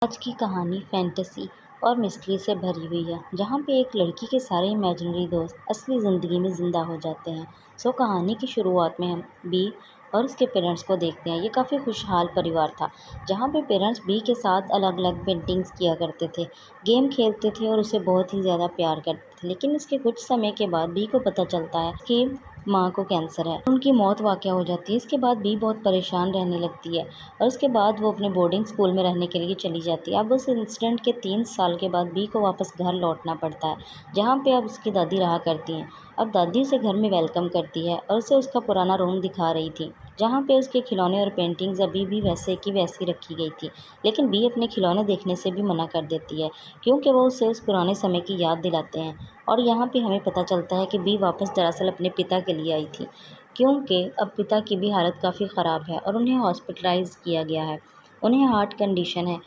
आज की कहानी फैंटेसी और मिस्ट्री से भरी हुई है, जहाँ पे एक लड़की के सारे इमेजिनरी दोस्त असली ज़िंदगी में ज़िंदा हो जाते हैं। कहानी की शुरुआत में हम बी और उसके पेरेंट्स को देखते हैं। ये काफ़ी खुशहाल परिवार था, जहाँ पे पेरेंट्स बी के साथ अलग अलग पेंटिंग्स किया करते थे, गेम खेलते थे और उसे बहुत ही ज़्यादा प्यार करते थे। लेकिन उसके कुछ समय के बाद बी को पता चलता है कि माँ को कैंसर है। उनकी मौत वाक़या हो जाती है। इसके बाद बी बहुत परेशान रहने लगती है और उसके बाद वो अपने बोर्डिंग स्कूल में रहने के लिए चली जाती है। अब उस इंसिडेंट के 3 साल के बाद बी को वापस घर लौटना पड़ता है, जहाँ पे अब उसकी दादी रहा करती हैं। अब दादी उसे घर में वेलकम करती है और उसे उसका पुराना रूम दिखा रही थी, जहाँ पे उसके खिलौने और पेंटिंग्स अभी भी वैसे की वैसी रखी गई थी। लेकिन बी अपने खिलौने देखने से भी मना कर देती है, क्योंकि वो उसे उस पुराने समय की याद दिलाते हैं। और यहाँ पे हमें पता चलता है कि बी वापस दरअसल अपने पिता के लिए आई थी, क्योंकि अब पिता की भी हालत काफ़ी ख़राब है और उन्हें हॉस्पिटलाइज़ किया गया है। उन्हें हार्ट कंडीशन है।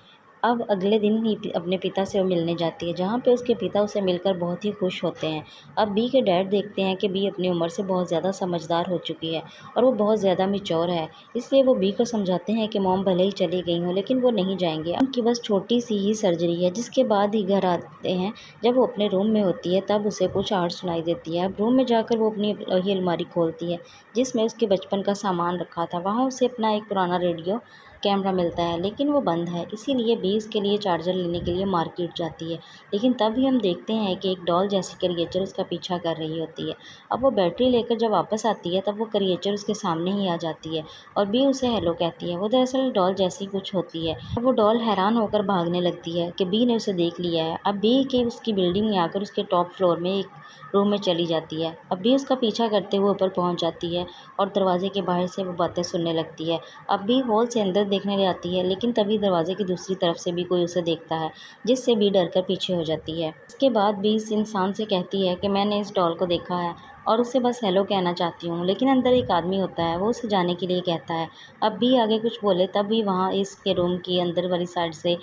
अब अगले दिन ही अपने पिता से वो मिलने जाती है, जहाँ पे उसके पिता उसे मिलकर बहुत ही खुश होते हैं। अब बी के डैड देखते हैं कि बी अपनी उम्र से बहुत ज़्यादा समझदार हो चुकी है और वो बहुत ज़्यादा मैच्योर है। इसलिए वो बी को समझाते हैं कि मॉम भले ही चली गई हों, लेकिन वो नहीं जाएंगे। उनकी बस छोटी सी ही सर्जरी है, जिसके बाद ही घर आते हैं। जब वो अपने रूम में होती है, तब उसे कुछ आवाज़ सुनाई देती है। अब रूम में जाकर वो अपनी ही अलमारी खोलती है, जिसमें उसके बचपन का सामान रखा था। वहाँ उसे अपना एक पुराना रेडियो कैमरा मिलता है, लेकिन वो बंद है। इसीलिए बी इसके लिए चार्जर लेने के लिए मार्केट जाती है। लेकिन तभी हम देखते हैं कि एक डॉल जैसी क्रिएचर उसका पीछा कर रही होती है। अब वो बैटरी लेकर जब वापस आती है, तब वो क्रिएचर उसके सामने ही आ जाती है और बी उसे हेलो कहती है। वो दरअसल डॉल जैसी कुछ होती है। अब वो डॉल हैरान होकर भागने लगती है कि बी ने उसे देख लिया है। अब बी के उसकी बिल्डिंग में आकर उसके टॉप फ्लोर में एक रूम में चली जाती है। अब बी उसका पीछा करते हुए ऊपर पहुंच जाती है और दरवाजे के बाहर से वो बातें सुनने लगती है। अब भी हॉल से अंदर देखने जाती है, लेकिन तभी दरवाजे की दूसरी तरफ से भी कोई उसे देखता है, जिससे बी डरकर पीछे हो जाती है। इसके बाद बी इस इंसान से कहती है कि मैंने इस डॉल को देखा है और उसे बस हेलो कहना चाहती हूँ। लेकिन अंदर एक आदमी होता है, वो उसे जाने के लिए कहता है। अब भी आगे कुछ बोले, तब भी वहाँ इसके रूम की अंदर वाली साइड से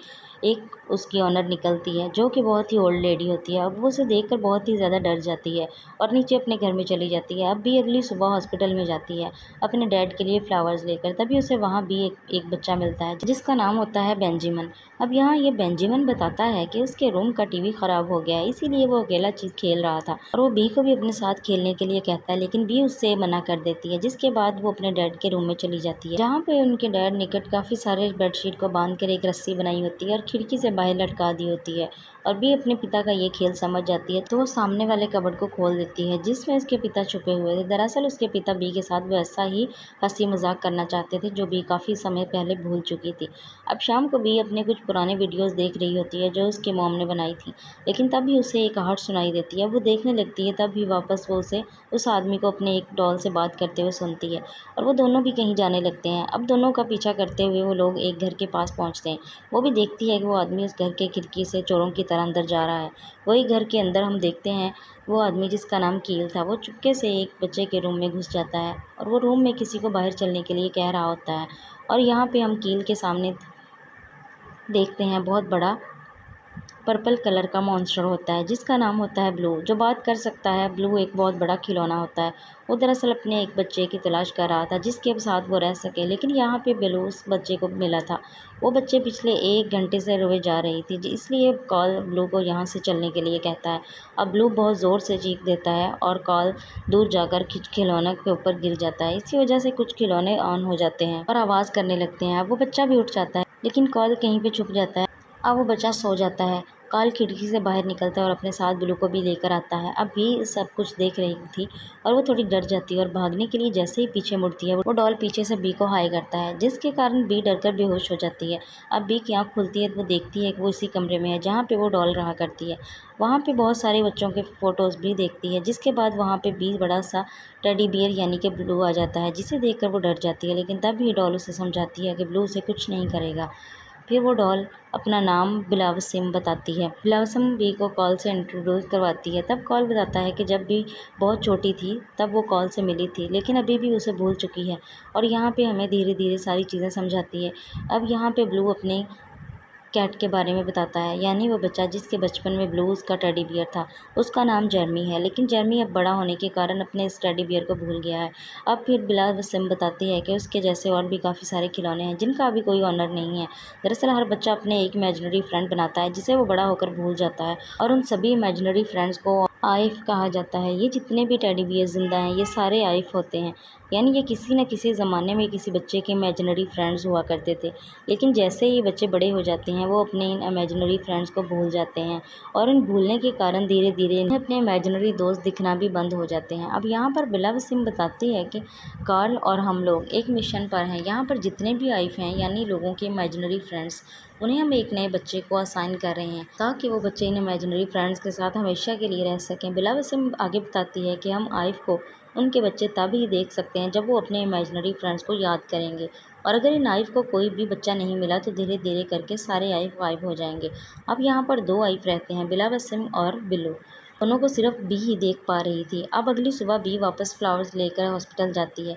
एक उसकी ऑनर निकलती है, जो कि बहुत ही ओल्ड लेडी होती है। अब वो उसे देखकर बहुत ही ज़्यादा डर जाती है और नीचे अपने घर में चली जाती है। अब भी अगली सुबह हॉस्पिटल में जाती है अपने डैड के लिए फ्लावर्स लेकर। तभी उसे वहाँ भी एक बच्चा मिलता है, जिसका नाम होता है बेंजामिन। अब यहाँ ये बेंजामिन बताता है कि उसके रूम का टीवी ख़राब हो गया है, इसीलिए वो अकेला चीज़ खेल रहा था और वो बी को भी अपने साथ खेलने के लिए कहता है, लेकिन बी उससे मना कर देती है। जिसके बाद वो अपने डैड के रूम में चली जाती है, जहाँ पे उनके डैड निकट काफ़ी सारे बेडशीट को बांध कर एक रस्सी बनाई होती है और खिड़की से बाहर लटका दी होती है। और बी अपने पिता का ये खेल समझ जाती है, तो वो सामने वाले कबर्ड को खोल देती है, जिसमें उसके पिता छुपे हुए थे। दरअसल उसके पिता बी के साथ वैसा ही हंसी मजाक करना चाहते थे, जो बी काफ़ी समय पहले भूल चुकी थी। अब शाम को बी अपने कुछ पुराने वीडियोस देख रही होती है, जो उसकी मॉम ने बनाई थी। लेकिन तब भी उसे एक आहट सुनाई देती है। वो देखने लगती है, तब भी वापस वो उसे उस आदमी को अपने एक डॉल से बात करते हुए सुनती है और वो दोनों भी कहीं जाने लगते हैं। अब दोनों का पीछा करते हुए वो लोग एक घर के पास पहुंचते हैं। वो भी देखती है कि वो आदमी उस घर के खिड़की से चोरों की तरह अंदर जा रहा है। वही घर के अंदर हम देखते हैं वो आदमी, जिसका नाम कील था, वो चुपके से एक बच्चे के रूम में घुस जाता है और वो रूम में किसी को बाहर चलने के लिए कह रहा होता है। और यहाँ पे हम कील के सामने देखते हैं बहुत बड़ा पर्पल कलर का मॉन्स्टर होता है, जिसका नाम होता है ब्लू, जो बात कर सकता है। ब्लू एक बहुत बड़ा खिलौना होता है। वो दरअसल अपने एक बच्चे की तलाश कर रहा था, जिसके साथ वो रह सके। लेकिन यहाँ पे ब्लू उस बच्चे को मिला था। वो बच्चे पिछले 1 घंटे से रोए जा रही थी, इसलिए कॉल ब्लू को यहाँ से चलने के लिए कहता है। अब ब्लू बहुत ज़ोर से चीख देता है और कॉल दूर जाकर खिलौने के ऊपर गिर जाता है। इसी वजह से कुछ खिलौने ऑन हो जाते हैं और आवाज़ करने लगते हैं। अब वो बच्चा भी उठ जाता है, लेकिन कॉल कहीं पे छुप जाता है। अब वो बच्चा सो जाता है। कॉल खिड़की से बाहर निकलता है और अपने साथ ब्लू को भी लेकर आता है। अब भी सब कुछ देख रही थी और वो थोड़ी डर जाती है और भागने के लिए जैसे ही पीछे मुड़ती है, वो डॉल पीछे से बी को हाई करता है, जिसके कारण बी डरकर बेहोश हो जाती है। अब बी की आँख खुलती है तो वो देखती है कि वो इसी कमरे में है, जहाँ पे वो डॉल रहा करती है। वहाँ पे बहुत सारे बच्चों के फ़ोटोज़ भी देखती है, जिसके बाद वहाँ पे बी बड़ा सा टेडी बियर यानी कि ब्लू आ जाता है, जिसे देखकर वो डर जाती है। लेकिन तब भी डॉल उसे समझाती है कि ब्लू उसे कुछ नहीं करेगा। फिर वो डॉल अपना नाम ब्लॉसम बताती है। ब्लॉसम बी को कॉल से इंट्रोड्यूस करवाती है। तब कॉल बताता है कि जब भी बहुत छोटी थी, तब वो कॉल से मिली थी, लेकिन अभी भी उसे भूल चुकी है। और यहाँ पे हमें धीरे धीरे सारी चीज़ें समझाती है। अब यहाँ पे ब्लू अपने कैट के बारे में बताता है, यानी वो बच्चा जिसके बचपन में ब्लू उसका टेडी बियर था, उसका नाम जेरमी है। लेकिन जेरमी अब बड़ा होने के कारण अपने इस टेडी बियर को भूल गया है। अब फिर बिला वसीम बताती है कि उसके जैसे और भी काफ़ी सारे खिलौने हैं जिनका अभी कोई ऑनर नहीं है। दरअसल हर बच्चा अपने एक इमेजिनरी फ्रेंड बनाता है जिसे वो बड़ा होकर भूल जाता है, और उन सभी इमेजिनरी फ्रेंड्स को आइफ कहा जाता है। ये जितने भी टेडी बियर जिंदा हैं ये सारे आइफ होते हैं, यानी ये किसी न किसी ज़माने में किसी बच्चे के इमेजिनरी फ्रेंड्स हुआ करते थे। लेकिन जैसे ही बच्चे बड़े हो जाते हैं वो अपने इन इमेजिनरी फ्रेंड्स को भूल जाते हैं, और इन भूलने के कारण धीरे धीरे इन्हें अपने इमेजिनरी दोस्त दिखना भी बंद हो जाते हैं। अब यहाँ पर बिला वसीम बताती है कि कार्ल और हम लोग एक मिशन पर हैं। यहाँ पर जितने भी आइफ हैं यानी लोगों के इमेजिनरी फ्रेंड्स, उन्हें हम एक नए बच्चे को असाइन कर रहे हैं ताकि वो बच्चे इन इमेजिनरी फ्रेंड्स के साथ हमेशा के लिए रह सकें। बिला वसीम आगे बताती है कि हम आइफ को उनके बच्चे तब ही देख सकते हैं जब वो अपने इमेजिनरी फ्रेंड्स को याद करेंगे, और अगर इन आइफ को कोई भी बच्चा नहीं मिला तो धीरे धीरे करके सारे आइफ गायब हो जाएंगे। अब यहाँ पर दो आइफ रहते हैं, बिला वसीम और बिल्लू। दोनों को सिर्फ बी ही देख पा रही थी। अब अगली सुबह बी वापस फ्लावर्स लेकर हॉस्पिटल जाती है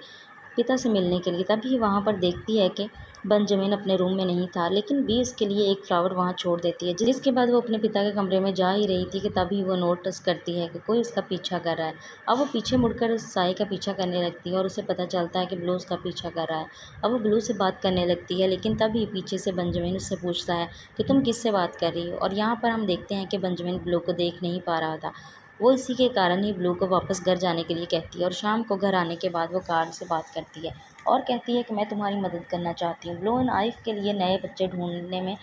पिता से मिलने के लिए। तभी वहाँ पर देखती है कि बेंजामिन अपने रूम में नहीं था, लेकिन बी उसके लिए एक फ्लावर वहाँ छोड़ देती है। जिसके बाद वो अपने पिता के कमरे में जा ही रही थी कि तभी वो नोटिस करती है कि कोई उसका पीछा कर रहा है। अब वो पीछे मुड़कर उस साई का पीछा करने लगती है और उसे पता चलता है कि ब्लू उसका पीछा कर रहा है। अब वो ब्लू से बात करने लगती है, लेकिन तभी पीछे से बेंजामिन उससे पूछता है कि तुम किससे बात कर रही हो। और यहाँ पर हम देखते हैं कि बेंजामिन ब्लू को देख नहीं पा रहा था। वो इसी के कारण ही ब्लू को वापस घर जाने के लिए कहती है, और शाम को घर आने के बाद वो कार्ल से बात करती है और कहती है कि मैं तुम्हारी मदद करना चाहती हूँ ब्लू एंड आइफ के लिए नए बच्चे ढूंढने में।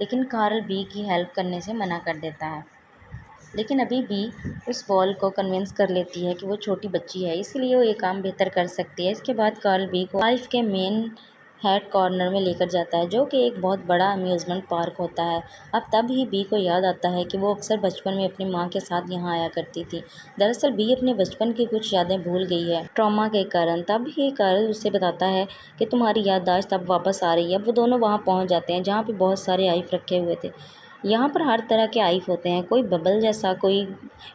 लेकिन कार्ल बी की हेल्प करने से मना कर देता है। लेकिन अभी भी उस बॉल को कन्विंस कर लेती है कि वो छोटी बच्ची है, इसीलिए वो ये काम बेहतर कर सकती है। इसके बाद कार्ल बी को लाइफ के मेन हेड कॉर्नर में लेकर जाता है, जो कि एक बहुत बड़ा अम्यूज़मेंट पार्क होता है। अब तब ही बी को याद आता है कि वो अक्सर बचपन में अपनी माँ के साथ यहाँ आया करती थी। दरअसल बी अपने बचपन की कुछ यादें भूल गई है ट्रॉमा के कारण। तब ही कार्ल उसे बताता है कि तुम्हारी याददाश्त अब वापस आ रही है। अब वो दोनों वहाँ पहुँच जाते हैं जहाँ पे बहुत सारे आइफ रखे हुए थे। यहाँ पर हर तरह के आइफ होते हैं, कोई बबल जैसा, कोई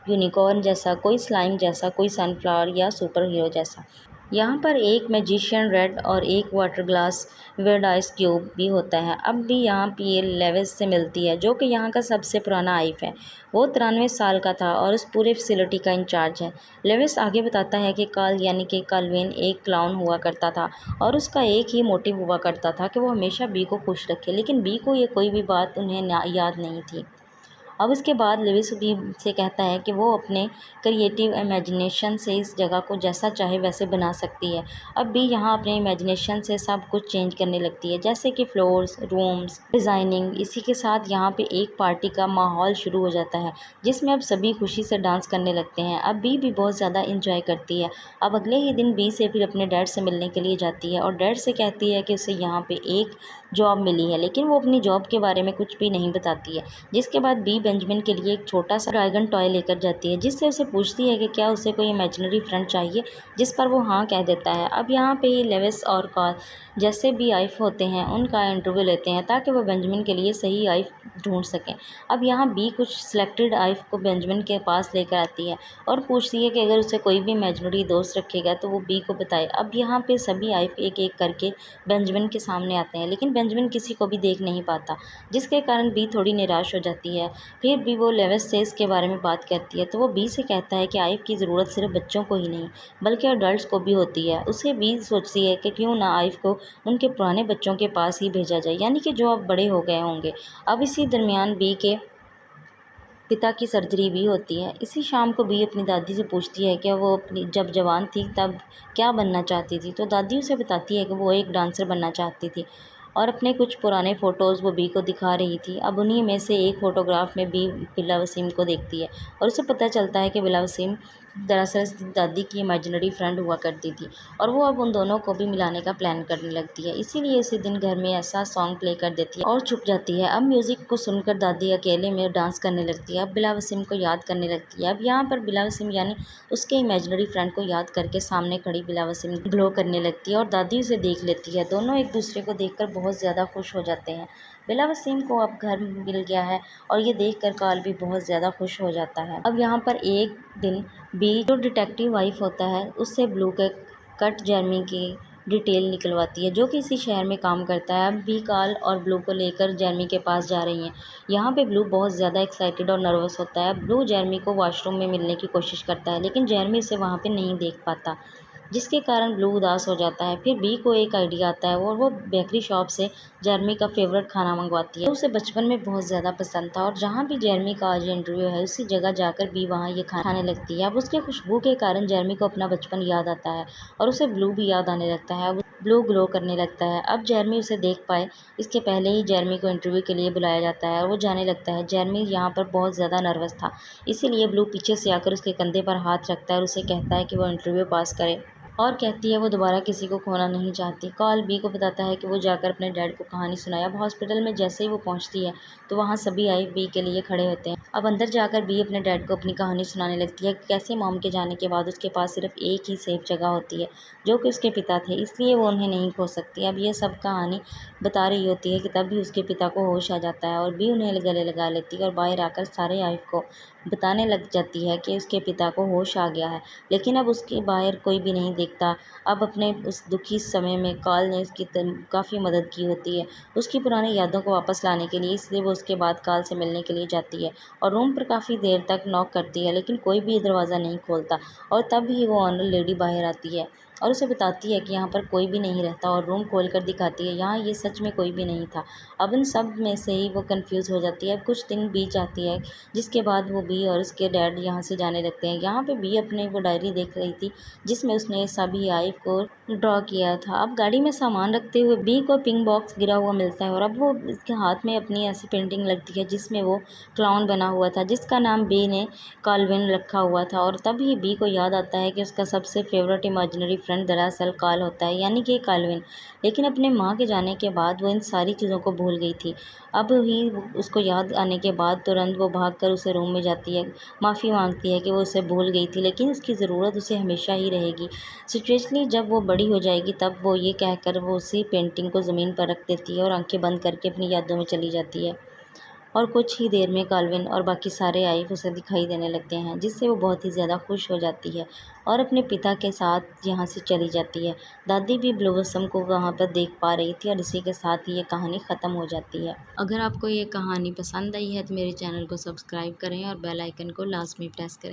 यूनिकॉर्न जैसा, कोई स्लाइम जैसा, कोई सनफ्लावर या सुपर हीरो जैसा। यहाँ पर एक मैजिशियन रेड और एक वाटर ग्लास वेड आइस क्यूब भी होता है। अब भी यहाँ पे लेविस से मिलती है, जो कि यहाँ का सबसे पुराना आइफ है। वो 93 साल का था और उस पूरे फैसिलिटी का इंचार्ज है। लेविस आगे बताता है कि कार्ल यानी कि काल्विन एक क्लाउन हुआ करता था, और उसका एक ही मोटिव हुआ करता था कि वो हमेशा बी को खुश रखे। लेकिन बी को ये कोई भी बात उन्हें याद नहीं थी। अब इसके बाद लेविस भी से कहता है कि वो अपने क्रिएटिव इमेजिनेशन से इस जगह को जैसा चाहे वैसे बना सकती है। अब भी यहाँ अपने इमेजिनेशन से सब कुछ चेंज करने लगती है, जैसे कि फ्लोर्स, रूम्स, डिज़ाइनिंग। इसी के साथ यहाँ पे एक पार्टी का माहौल शुरू हो जाता है, जिसमें अब सभी खुशी से डांस करने लगते हैं। अब भी बहुत ज़्यादा इंजॉय करती है। अब अगले ही दिन बी से फिर अपने डैड से मिलने के लिए जाती है और डैड से कहती है कि उसे यहाँ पे एक जॉब मिली है, लेकिन वो अपनी जॉब के बारे में कुछ भी नहीं बताती है। जिसके बाद बी बेंजामिन के लिए एक छोटा सा ड्रैगन टॉय लेकर जाती है, जिससे उसे पूछती है कि क्या उसे कोई इमेजिनरी फ्रेंड चाहिए, जिस पर वो हाँ कह देता है। अब यहाँ पे लेविस और कार्ल जैसे भी आइफ होते हैं उनका इंटरव्यू लेते हैं ताकि वो बेंजामिन के लिए सही आइफ ढूंढ सकें। अब यहाँ बी कुछ सिलेक्टेड आइफ को बेंजामिन के पास लेकर आती है और पूछती है कि अगर उसे कोई भी इमेजिनरी दोस्त रखेगा तो वो बी को बताए। अब यहाँ पे सभी आइफ एक एक करके बेंजामिन के सामने आते हैं, लेकिन बेंजामिन किसी को भी देख नहीं पाता, जिसके कारण बी थोड़ी निराश हो जाती है। फिर भी वो लेविस से इसके बारे में बात करती है, तो वो बी से कहता है कि आइफ की ज़रूरत सिर्फ बच्चों को ही नहीं बल्कि अडल्ट्स को भी होती है। उसे बी सोचती है कि क्यों ना आइफ को उनके पुराने बच्चों के पास ही भेजा जाए, यानी कि जो अब बड़े हो गए होंगे। अब इसी दरमियान बी के पिता की सर्जरी भी होती है। इसी शाम को बी अपनी दादी से पूछती है कि वो अपनी जब जवान थी तब क्या बनना चाहती थी, तो दादी उसे बताती है कि वो एक डांसर बनना चाहती थी, और अपने कुछ पुराने फ़ोटोज़ वो बी को दिखा रही थी। अब उन्हीं में से एक फ़ोटोग्राफ में बी बिला वसीम को देखती है और उसे पता चलता है कि बिला वसीम दरअसल उसकी दादी की इमेजिनरी फ्रेंड हुआ करती थी, और वो अब उन दोनों को भी मिलाने का प्लान करने लगती है। इसीलिए उसी दिन घर में ऐसा सॉन्ग प्ले कर देती है और छुप जाती है। अब म्यूज़िक को सुनकर दादी अकेले में डांस करने लगती है। अब बिला वसीम को याद करने लगती है। अब यहाँ पर बिला वसीम यानी उसके इमेजिनरी फ्रेंड को याद करके सामने खड़ी बिला वसीम ग्लो करने लगती है और दादी उसे देख लेती है। दोनों एक दूसरे को देखकर बहुत ज़्यादा खुश हो जाते हैं। बिला वसीम को अब घर मिल गया है और ये देखकर कार्ल भी बहुत ज़्यादा खुश हो जाता है। अब यहाँ पर एक दिन बी जो डिटेक्टिव वाइफ होता है उससे ब्लू के कट जेरमी की डिटेल निकलवाती है, जो कि इसी शहर में काम करता है। अब भी कार्ल और ब्लू को लेकर जेरमी के पास जा रही हैं। यहाँ पे ब्लू बहुत ज़्यादा एक्साइटेड और नर्वस होता है। ब्लू जेरमी को वॉशरूम में मिलने की कोशिश करता है, लेकिन जेरमी उसे वहाँ पे नहीं देख पाता, जिसके कारण ब्लू उदास हो जाता है। फिर बी को एक आइडिया आता है और वो बेकरी शॉप से जेरमी का फेवरेट खाना मंगवाती है। उसे बचपन में बहुत ज़्यादा पसंद था और जहाँ भी जेरमी का आज इंटरव्यू है, उसी जगह जाकर बी वहाँ ये खाने लगती है। अब उसके खुशबू के कारण जेरमी को अपना बचपन याद आता है और उसे ब्लू भी याद आने लगता है। अब ब्लू ग्लो करने लगता है। अब जेरमी उसे देख पाए इसके पहले ही जेरमी को इंटरव्यू के लिए बुलाया जाता है और वो जाने लगता है। जेरमी यहाँ पर बहुत ज़्यादा नर्वस था, इसीलिए ब्लू पीछे से आकर उसके कंधे पर हाथ रखता है और उसे कहता है कि वो इंटरव्यू पास करे और कहती है वो दोबारा किसी को खोना नहीं चाहती। कार्ल बी को बताता है कि वो जाकर अपने डैड को कहानी सुनाए। अब हॉस्पिटल में जैसे ही वो पहुंचती है तो वहाँ सभी आई बी के लिए खड़े होते हैं। अब अंदर जाकर बी अपने डैड को अपनी कहानी सुनाने लगती है कि कैसे मॉम के जाने के बाद उसके पास सिर्फ एक ही सेफ जगह होती है, जो कि उसके पिता थे, इसलिए वो उन्हें नहीं खो सकती। अब ये सब कहानी बता रही होती है कि तब भी उसके पिता को होश आ जाता है और बी उन्हें गले लगा लेती है और बाहर आकर सारे आइफ को बताने लग जाती है कि उसके पिता को होश आ गया है, लेकिन अब उसके बाहर कोई भी नहीं दिखता। अब अपने उस दुखी समय में कार्ल ने उसकी काफ़ी मदद की होती है उसकी पुरानी यादों को वापस लाने के लिए, इसलिए वो उसके बाद कार्ल से मिलने के लिए जाती है और रूम पर काफ़ी देर तक नॉक करती है, लेकिन कोई भी दरवाज़ा नहीं खोलता। और तब ही वो ऑनर लेडी बाहर आती है और उसे बताती है कि यहाँ पर कोई भी नहीं रहता और रूम खोल कर दिखाती है यहाँ ये सच में कोई भी नहीं था। अब इन सब में से ही वो कंफ्यूज हो जाती है। अब कुछ दिन बीत जाती है, जिसके बाद वो बी और उसके डैड यहाँ से जाने लगते हैं। यहाँ पे बी अपने वो डायरी देख रही थी जिसमें उसने सभी आइफ को ड्रॉ किया था। अब गाड़ी में सामान रखते हुए बी को पिंक बॉक्स गिरा हुआ मिलता है और अब वो इसके हाथ में अपनी ऐसी पेंटिंग लगती है जिसमें वो क्लाउन बना हुआ था, जिसका नाम बी ने कार्लविन रखा हुआ था। और तभी बी को याद आता है कि उसका सबसे फेवरेट इमेजिनरी फ्रेंड दरअसल कार्ल होता है, यानी कि कार्लविन। लेकिन अपने माँ के जाने के बाद वो इन सारी चीज़ों को भूल गई थी। अब ही उसको याद आने के बाद तुरंत वो भागकर उसे रूम में जाती है, माफ़ी मांगती है कि वो उसे भूल गई थी, लेकिन उसकी ज़रूरत उसे हमेशा ही रहेगी। सिचुएशनली जब वो बड़ी हो जाएगी तब वो ये कहकर वो उसी पेंटिंग को ज़मीन पर रख देती है और आंखें बंद करके अपनी यादों में चली जाती है। और कुछ ही देर में कार्लविन और बाकी सारे आइफ उसे दिखाई देने लगते हैं, जिससे वो बहुत ही ज़्यादा खुश हो जाती है और अपने पिता के साथ यहाँ से चली जाती है। दादी भी ब्लूबसम को वहाँ पर देख पा रही थी और इसी के साथ ही ये कहानी ख़त्म हो जाती है। अगर आपको ये कहानी पसंद आई है तो मेरे चैनल को सब्सक्राइब करें और बेल आइकन को लाजमी प्रेस करें।